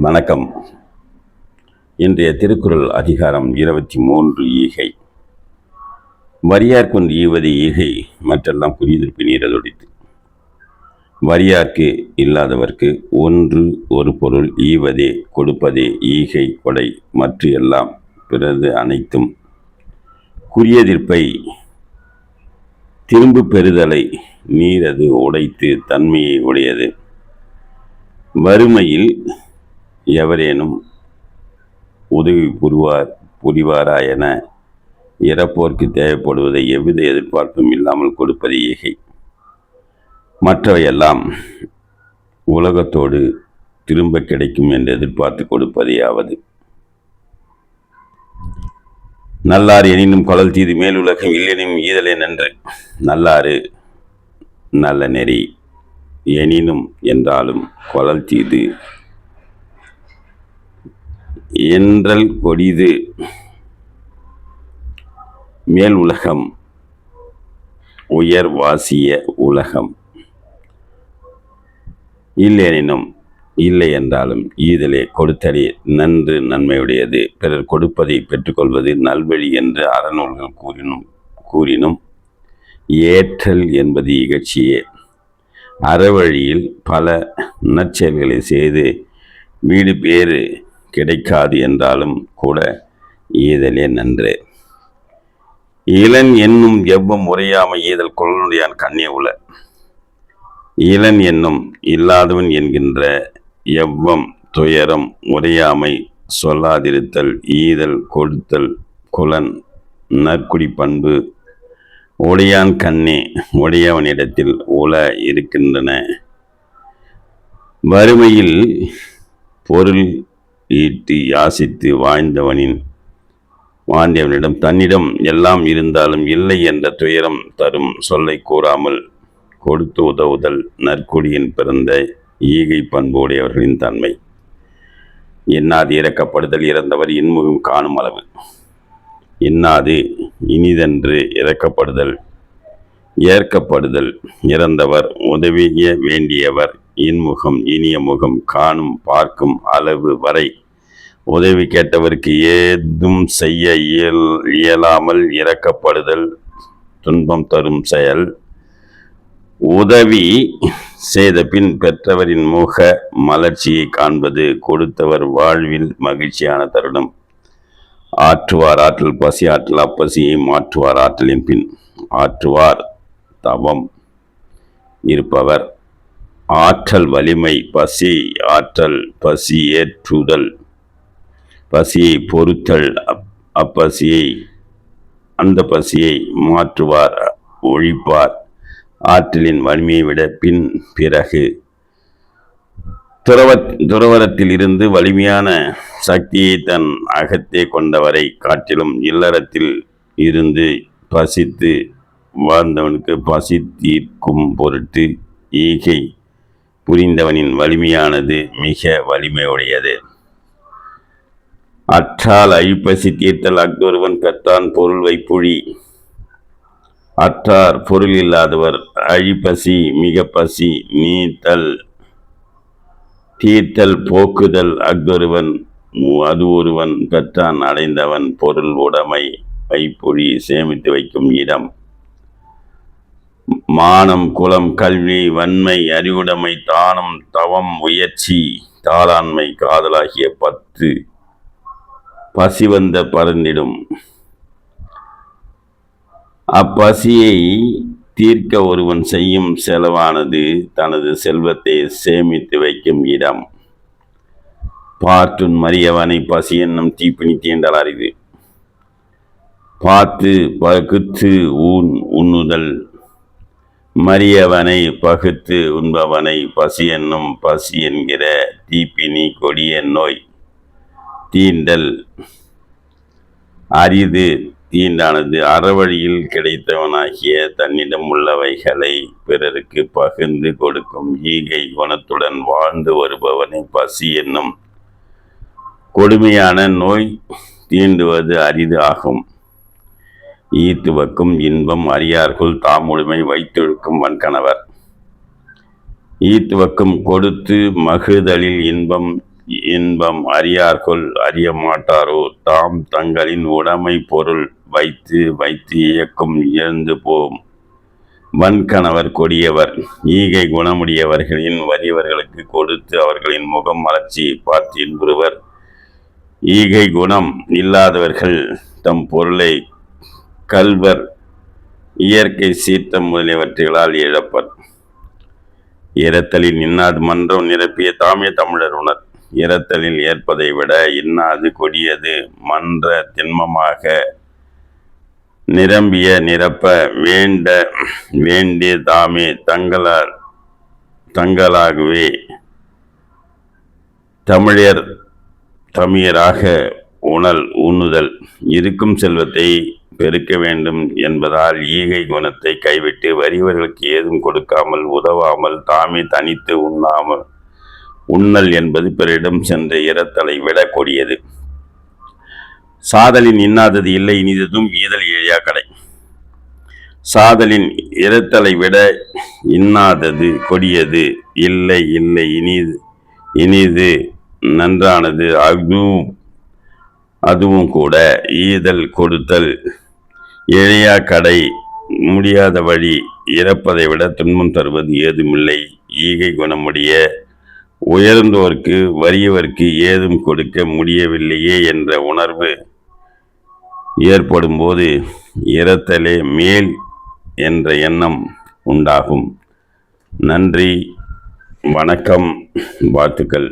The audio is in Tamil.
வணக்கம். இன்றைய திருக்குறள் அதிகாரம் 23 ஈகை. வரியார்க்கொன்று ஈவது ஈகை மற்றெல்லாம் புரிதிருப்பு நீரதொடித்து. வரியார்க்கு இல்லாதவர்க்கு ஒன்று ஒரு பொருள் ஈவதே கொடுப்பதே ஈகை கொடை மற்ற எல்லாம் பிறது அனைத்தும் குறியெதிர்ப்பை திரும்பு பெறுதலை நீரது உடைத்து தன்மையை உடையது. வறுமையில் எவரேனும் உதவி புரிவாரா என இறப்போர்க்கு தேவைப்படுவதை எவ்வித எதிர்பார்ப்பும் இல்லாமல் கொடுப்பது ஈகை. மற்றவையெல்லாம் உலகத்தோடு திரும்ப கிடைக்கும் என்று எதிர்பார்த்து கொடுப்பதையாவது. நல்லார் எனினும் கொளல் தீது மேலுலகம் இல்லெனும் ஈதலே நன்று. நல்லாறு நல்ல நெறி எனினும் என்றாலும் கொளல் தீது என்றல் கொடிது மேல் உலகம் உயர் வாசிய உலகம் இல்லெனினும் இல்லை என்றாலும் ஈதலே கொடுத்தலே நன்று நன்மையுடையது. பிறர் கொடுப்பதை பெற்றுக்கொள்வது நல்வழி என்று அறநூல்கள் கூறினும் ஏற்றல் என்பது இகழ்ச்சியே. அறவழியில் பல நற்செயல்களை செய்து வீடு பேறு கிடைக்காது என்றாலும் கூட ஈதலே நன்று. இளன் என்னும் எவ்வம் உரையாமை ஈதல் கொள்ளனுடையான் கண்ணே உள. இளன் என்னும் இல்லாதவன் என்கின்ற எவ்வம் துயரம் உரையாமை சொல்லாதிருத்தல் ஈதல் கொடுத்தல் குலன் நற்குடி பண்பு உடையான் கண்ணே உடையவனிடத்தில் உள இருக்கின்றன. வறுமையில் பொருள் ஈட்டி யாசித்து வாழ்ந்தவனிடம் தன்னிடம் எல்லாம் இருந்தாலும் இல்லை என்ற துயரம் தரும் சொல்லை கூறாமல் கொடுத்து உதவுதல் நற்குடியின் பிறந்த ஈகை பண்பு உடையவர்களின் தன்மை. எண்ணாது இறக்கப்படுதல் இறந்தவர் இன்முகம் காணும் அளவு. எண்ணாது இனிதென்று இறக்கப்படுதல் ஏற்கப்படுதல் இறந்தவர் உதவிய வேண்டியவர் இன்முகம் இனிய முகம் காணும் பார்க்கும் அளவு வரை உதவி கேட்டவருக்கு ஏதும் செய்ய இயலாமல் இறக்கப்படுதல் துன்பம் தரும் செயல். உதவி செய்த பின் பெற்றவரின் முக மலர்ச்சியை காண்பது கொடுத்தவர் வாழ்வில் மகிழ்ச்சியான தருணம். ஆற்றுவார் ஆற்றல் பசி ஆற்றல் அப்பசியை மாற்றுவார் ஆற்றலின் பின். ஆற்றுவார் தவம் இருப்பவர் ஆற்றல் வலிமை பசி ஆற்றல் பசி ஏற்றுதல் பசியை பொறுத்தல் அப்பசியை அந்த பசியை மாற்றுவார் ஒழிப்பார் ஆற்றலின் வலிமையை விட பின் பிறகு. துறவரத்தில் இருந்து வலிமையான சக்தியை தன் அகத்தே கொண்டவரை காட்டிலும் இல்லறத்தில் இருந்து பசித்து வாழ்ந்தவனுக்கு பசி தீர்க்கும் பொருட்டு ஈகை புரிந்தவனின் வலிமையானது மிக வலிமையுடையது. அற்றால் அழிப்பசி தீர்த்தல் அஃதொருவன் பெற்றான் பொருள் வைப்புழி. அற்றார் பொருள் இல்லாதவர் அழிப்பசி மிக பசி நீத்தல் தீர்த்தல் போக்குதல் அஃதொருவன் அது ஒருவன் பெற்றான் அடைந்தவன் பொருள் உடைமை வைப்புழி சேமித்து வைக்கும் இடம். மானம் குலம் கல்வி வன்மை அறிவுடைமை தானம் தவம் முயற்சி தாளாண்மை காதலாகிய 10 பசிவந்த பறந்திடும். அப்பசியை தீர்க்க ஒருவன் செய்யும் செலவானது தனது செல்வத்தை சேமித்து வைக்கும் இடம். பார்த்துன் மறியவனை பசி என்னும் தீப்பினி தீண்டல் அறிவு. பார்த்து பகுத்து உண்ணுதல் மறியவனை பகுத்து உண்பவனை பசி என்னும் பசி என்கிற தீப்பினி கொடிய நோய் தீண்டல் அரிது. தீண்டானது அறவழியில் கிடைத்தவனாகிய தன்னிடம் உள்ளவைகளை பிறருக்கு பகிர்ந்து கொடுக்கும் ஈகை குணத்துடன் வாழ்ந்து வருபவனை பசி என்னும் கொடுமையான நோய் தீண்டுவது அரிது ஆகும். ஈத்துவக்கும் இன்பம் அறியார்க்குள் தாமுழுமை வைத்தொழுக்கும் வன்கணவர். ஈத்துவக்கும் கொடுத்து மகிழ்தலில் இன்பம் இன்பம் அறியார்கொல் அறிய மாட்டாரோ தாம் தங்களின் உடைமை பொருள் வைத்து வைத்து இயக்கும் இழந்து போம் வன்கணவர் கொடியவர் ஈகை குணமுடையவர்களின் வறியவர்களுக்கு கொடுத்து அவர்களின் முகம் மலர்ச்சி பார்த்து இன்புறுவர். ஈகை குணம் இல்லாதவர்கள் தம் பொருளை கள்வர் இயற்கை சீற்றம் முதலியவற்றால் இழப்பர். இரத்தலில் இன்னாது மன்றம் நிரப்பிய தாமே தமிழர் உணர். இரத்தலில் ஏற்பதை விட இன்னாது கொடியது மன்ற திண்மமாக நிரம்பிய நிரப்ப வேண்ட வேண்டிய தாமே தங்களாகவே தமிழராக உண்ணுதல். இருக்கும் செல்வத்தை பெருக்க வேண்டும் என்பதால் ஈகை குணத்தை கைவிட்டு வறியவர்களுக்கு ஏதும் கொடுக்காமல் உதவாமல் தாமே தனித்து உண்ணல் என்பது பிறரிடம் சென்ற இரத்தலை விட கொடியது. சாதலின் இன்னாதது இல்லை இனிததும் ஈதல் இழையா கடை. சாதலின் இரத்தலை விட இன்னாதது கொடியது இல்லை இல்லை இனிது நன்றானது அதுவும் கூட ஈதல் கொடுத்தல் இழையா கடை. முடியாத வழி இறப்பதை விட துன்பம் தருவது ஏதுமில்லை. ஈகை குணமுடைய உயர்ந்தோர்க்கு வறியவர்க்கு ஏதும் கொடுக்க முடியவில்லையே என்ற உணர்வு ஏற்படும் போது இரத்தலே மேல் என்ற எண்ணம் உண்டாகும். நன்றி, வணக்கம், வாழ்த்துக்கள்.